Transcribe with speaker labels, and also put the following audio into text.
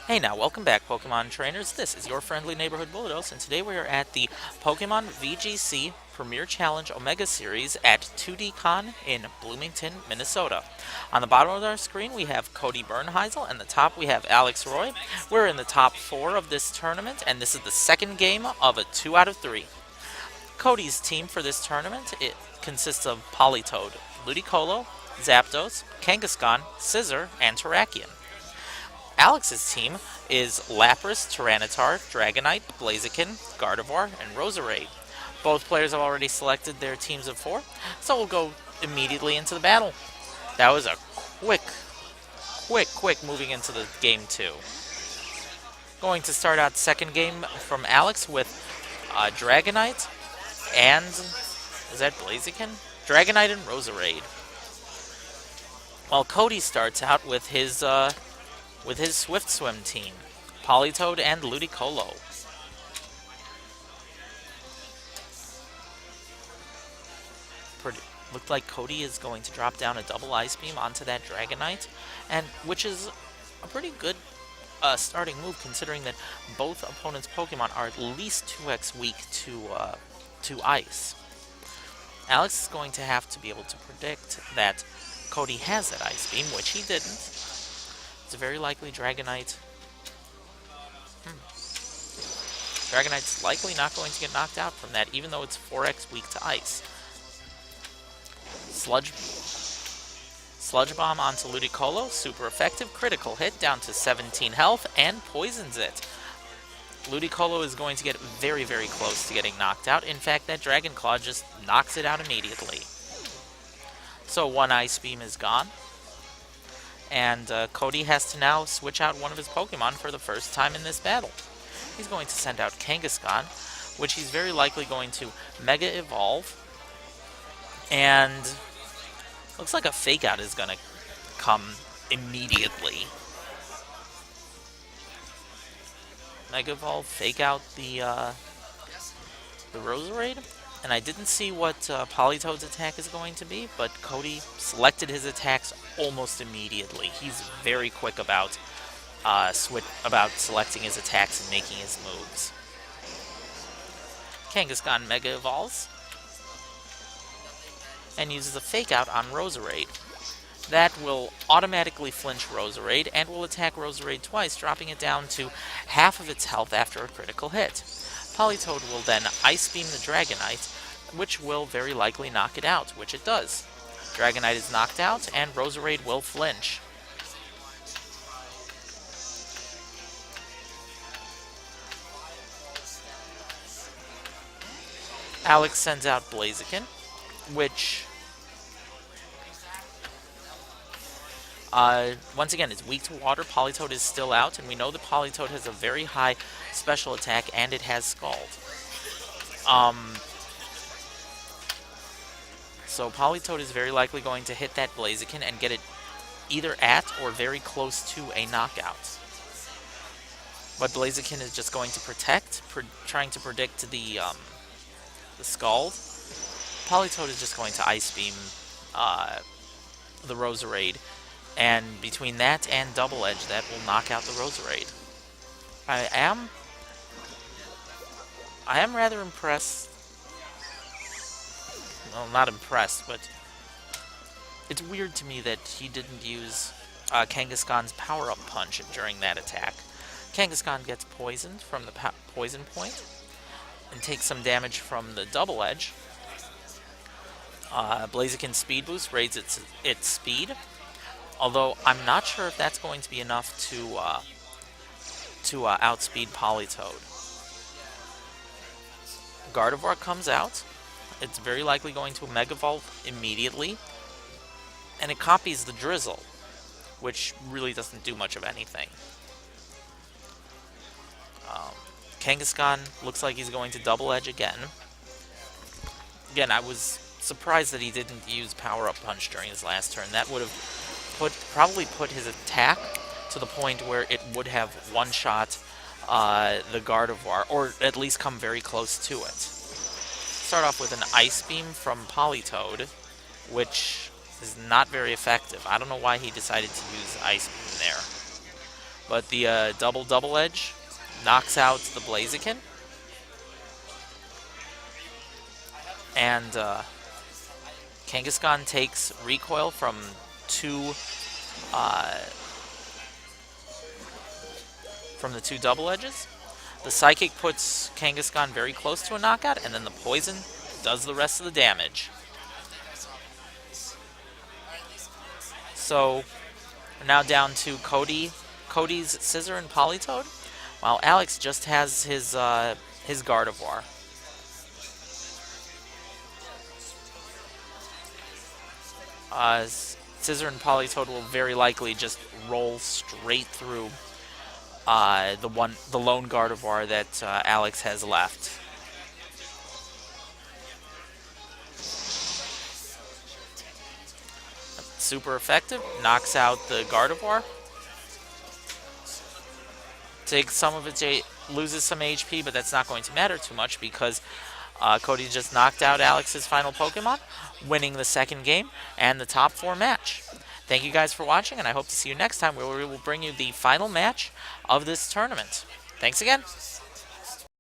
Speaker 1: Hey now, welcome back Pokemon trainers. This is your friendly neighborhood Bullados, and today we are at the Pokemon VGC Premier Challenge Omega Series at 2D in Bloomington, Minnesota. On the bottom of our screen we have Cody Bernheisel, and the top we have Alex Roy. We're in the top 4 of this tournament, and this is the second game of a 2 out of 3. Cody's team for this tournament, it consists of Politoed, Ludicolo, Zapdos, Kangaskhan, Scizor, and Terrakion. Alex's team is Lapras, Tyranitar, Dragonite, Blaziken, Gardevoir, and Roserade. Both players have already selected their teams of 4, so we'll go immediately into the battle. That was a quick moving into the game 2. Going to start out second game from Alex with Dragonite and... is that Blaziken? Dragonite and Roserade. While Cody starts out with his Swift Swim team, Politoed and Ludicolo. Looked like Cody is going to drop down a double Ice Beam onto that Dragonite, and which is a pretty good starting move considering that both opponents' Pokemon are at least 2x weak to Ice. Alex is going to have to be able to predict that Cody has that Ice Beam, which he didn't. It's a very likely Dragonite. Dragonite's likely not going to get knocked out from that, even though it's 4x weak to Ice. Sludge Bomb onto Ludicolo, super effective, critical hit, down to 17 health, and poisons it. Ludicolo is going to get very close to getting knocked out. In fact, that Dragon Claw just knocks it out immediately. So one Ice Beam is gone. And Cody has to now switch out one of his Pokemon for the first time in this battle. He's going to send out Kangaskhan, which he's very likely going to Mega Evolve. And looks like a Fake Out is going to come immediately. Mega Evolve, Fake Out the Roserade. And I didn't see what Politoed's attack is going to be, but Cody selected his attacks almost immediately. He's very quick about selecting his attacks and making his moves. Kangaskhan Mega Evolves and uses a Fake Out on Roserade. That will automatically flinch Roserade and will attack Roserade twice, dropping it down to half of its health after a critical hit. Politoed will then Ice Beam the Dragonite, which will very likely knock it out, which it does. Dragonite is knocked out, and Roserade will flinch. Alex sends out Blaziken, which once again is weak to water. Politoed is still out, and we know that Politoed has a very high special attack, and it has Scald. So Politoed is very likely going to hit that Blaziken and get it either at or very close to a knockout. But Blaziken is just going to protect, trying to predict the Scald. Politoed is just going to Ice Beam the Roserade, and between that and Double Edge, that will knock out the Roserade. I am rather impressed. Well, not impressed, but it's weird to me that he didn't use Kangaskhan's power-up punch during that attack. Kangaskhan gets poisoned from the poison point and takes some damage from the Double Edge. Blaziken's Speed Boost raises its speed, although I'm not sure if that's going to be enough to outspeed Politoed. Gardevoir comes out. It's very likely going to Mega Evolve immediately, and it copies the Drizzle, which really doesn't do much of anything. Kangaskhan looks like he's going to Double Edge again. Again, I was surprised that he didn't use Power-Up Punch during his last turn. That would have probably put his attack to the point where it would have one-shot the Gardevoir, or at least come very close to it. Start off with an Ice Beam from Politoed, which is not very effective. I don't know why he decided to use Ice Beam there. but the double edge knocks out the Blaziken. And Kangaskhan takes recoil from the two double edges. The Psychic puts Kangaskhan very close to a knockout, and then the Poison does the rest of the damage. So we're now down to Cody's Scissor and Politoed, while Alex just has his Gardevoir. Scissor and Politoed will very likely just roll straight through the lone Gardevoir that Alex has left. Super effective, knocks out the Gardevoir. Takes some of its loses some HP, but that's not going to matter too much because Cody just knocked out Alex's final Pokemon, winning the second game and the top 4 match. Thank you guys for watching, and I hope to see you next time where we will bring you the final match of this tournament. Thanks again.